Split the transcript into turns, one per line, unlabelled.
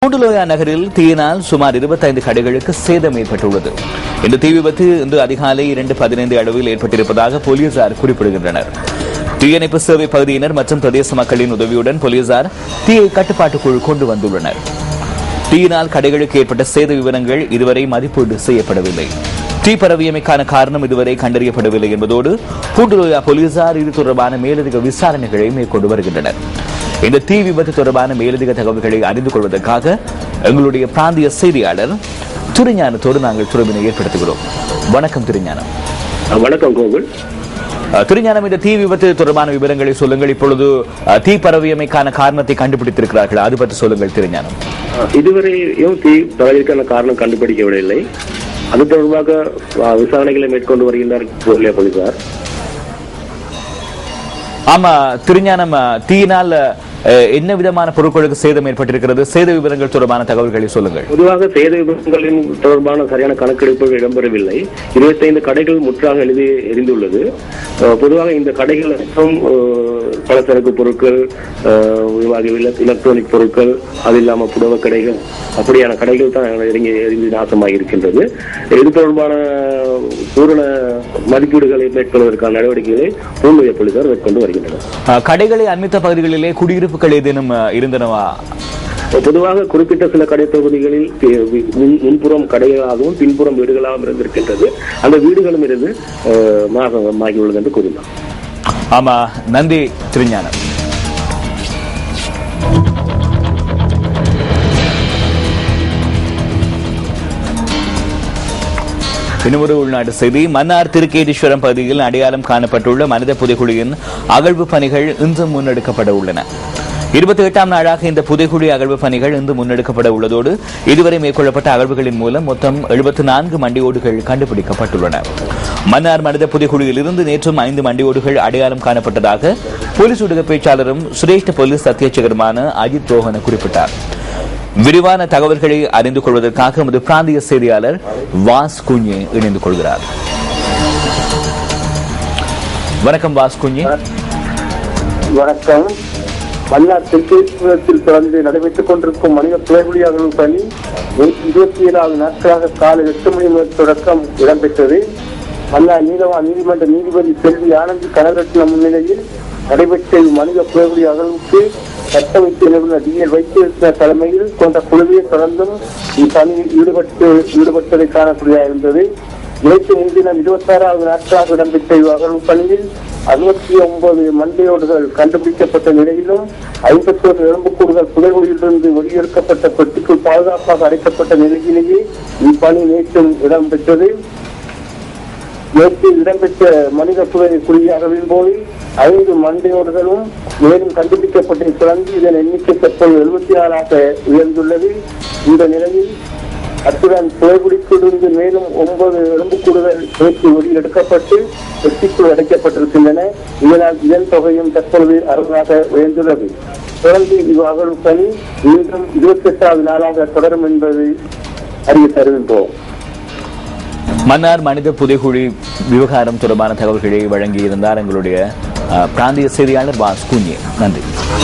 கூடுலோயா நகரில் தீயினால் சுமார் 25 கடைகளுக்கு சேதம் ஏற்பட்டுள்ளது. இந்த தீ விபத்து இன்று அதிகாலை 2:15 அளவில் ஏற்பட்டிருப்பதாக போலீசார் குறிப்பிடுகின்றனர். தீயணைப்பு சேவை பகுதியினர் மற்றும் பிரதேச மக்களின் உதவியுடன் போலீசார் தீயை கட்டுப்பாட்டுக்குள் கொண்டு வந்துள்ளனர். தீயினால் கடைகளுக்கு ஏற்பட்ட சேத விவரங்கள் இதுவரை மதிப்பீடு செய்யப்படவில்லை. தீ பரவியமைக்கான காரணம் இதுவரை கண்டறியப்படவில்லை என்பதோடு கூடுலோயா போலீசார் இது தொடர்பான மேலதிக விசாரணைகளை மேற்கொண்டு வருகின்றனர். இந்த தீ விபத்து தொடர்பான மேலதிக தகவல்களை அறிந்து கொள்வதற்காக எங்களுடைய பிராந்திய செய்தியாளர் துரிஞானத்தோடு நாங்கள் தொடர்பினை ஏற்படுத்துகிறோம். வணக்கம் துரிஞானம்.
வணக்கம் கோகுல்.
துரிஞானம், இந்த தீ விபத்து தொடர்பான விவரங்களை சொல்லுங்கள். இப்பொழுது தீ பரவியமைக்கான காரணத்தை கண்டுபிடித்திருக்கிறார்கள், அது பற்றி சொல்லுங்கள் துரிஞானம்.
இதுவரையும் தீ பரவியதற்கான காரணம் கண்டுபிடிக்கவில்லை. அது தொடர்பாக விசாரணைகளை மேற்கொண்டு வருகின்றார் போலீசார்.
ஆமா திருஞானம், தீயினால் என்ன விதமான பொருட்களுக்கு சேதம் ஏற்பட்டிருக்கிறது? சேத விவரங்கள் தொடர்பான தகவல்களை சொல்லுங்கள்.
பொதுவாக சேத விவரங்களின் தொடர்பான சரியான கணக்கெடுப்புகள் இடம்பெறவில்லை. 25 கடைகள் முற்றாக எரிந்துள்ளது. பொதுவாக இந்த கடைகள் பலசரக்கு பொருட்கள், எலக்ட்ரானிக் பொருட்கள், அது இல்லாமல் புடவை கடைகள், அப்படியான கடைகள் தான் எரிந்து நாசமாக இருக்கின்றது. இது தொடர்பான பூரண மதிப்பீடுகளை மேற்கொள்வதற்கான நடவடிக்கைகளை கூடுலோயா போலீசார் மேற்கொண்டு வருகின்றனர்.
கடைகளை அண்மித்த பகுதிகளிலே குடியிருப்புகள் ஏதேனும் இருந்தனவா?
பொதுவாக குறிப்பிட்ட சில கடை தொகுதிகளில் முன்புறம் கடைகளாகவும் பின்புறம் வீடுகளாகவும் இருந்திருக்கின்றது. அந்த வீடுகளும் இருந்து நாசமாகியுள்ளது என்று கூறினார்.
ஆமா, நன்றி திருஞானம். இன்னொரு உள்நாட்டு செய்தி. மன்னார் திருக்கேதீஸ்வரம் பகுதியில் அடையாளம் காணப்பட்டுள்ள மனித புதைகுழியின் அகழ்வு பணிகள் இன்று முன்னெடுக்கப்பட உள்ளன. 28ஆம் நாளாக இந்த புதைகுழி அகழ்வு பணிகள் இன்று முன்னெடுக்கப்பட உள்ளதோடு இதுவரை மேற்கொள்ளப்பட்ட அகழ்வுகளின் மூலம் மொத்தம் 74 மண்டையோடுகள் கண்டுபிடிக்கப்பட்டுள்ளன. மன்னார் மனித புதைகுழியில் இருந்து நேற்றும் 5 மண்டையோடுகள் அடையாளம் காணப்பட்டதாக போலீஸ் ஊடக பேச்சாளரும் சிரேஷ்ட போலீஸ் அத்தியட்சகருமான அஜித் ரோஹன குறிப்பிட்டார். விரிவான தகவல்களை அறிந்து கொள்வதற்காக நமது பிராந்திய செய்தியாளர் வாஸ் குஞ்சி இணைந்து கொள்கிறார். வணக்கம் வாஸ் குஞ்சி.
வணக்கம். மன்னார் திருக்கேதீஸ்வரத்தில் தொடர்ந்து நடைபெற்றுக் கொண்டிருக்கும் மனித புதைகுழி அகழ்வு பணி 27வது நாட்களாக காலை 8 மணி முதல் தொடக்கம் இடம்பெற்றது. மன்னார் நீதிமன்ற நீதிபதி செல்வி ஆனந்தி கனகரட்னம் முன்னிலையில் நடைபெற்ற மனித புதைகுழி அகழ்வுக்கு சட்டமைப்பு நிபுணர் டிஎல் வைத்திய தலைமையில் கொண்ட குழுவை தொடர்ந்தும் இப்பணியில் ஈடுபட்டதை காணக்கூடியதாக இருந்தது. நேற்று முன்தினம் 26வது நாட்களாக இடம்பெற்ற அகழ்வு பணியில் 69 மண்டையோடுகள் கண்டுபிடிக்கப்பட்ட நிலையிலும் 51 எலும்புக்கூடுகள் புதைகுழியிலிருந்து வெளியெடுக்கப்பட்ட பெட்டிக்குள் பாதுகாப்பாக அடைக்கப்பட்ட நிலையிலேயே இப்பணி நேற்றும் இடம்பெற்றது. நேற்று இடம்பெற்ற மனித புதைகுழி அகழ்வின் போது 5 மண்டையோடுகளும் மேலும் கண்டுபிடிக்கப்பட்டதை தொடர்ந்து இதன் எண்ணிக்கை தற்போது 76ஆக உயர்ந்துள்ளது. இந்த நிலையில் அத்துடன் புதைகுழியிலிருந்து மேலும் 9 எலும்புக்கூடுகள் வெளியெடுக்கப்பட்டு பெட்டிக்குள் அடைக்கப்பட்டிருக்கின்றன. இதன் தொகையும் தற்போது 60ஆக உயர்ந்துள்ளது. தொடர்ந்து அகழ்வு பணி மீண்டும் 28வது நாளாக தொடரும் என்பது அறிய தருகின்றோம்.
மன்னார் மனித புதைகுழி விவகாரம் தொடர்பான தகவல்களை வழங்கியிருந்தார் எங்களுடைய பிராந்திய செய்தியாளர் வாஸ் குஞ்சி. நன்றி.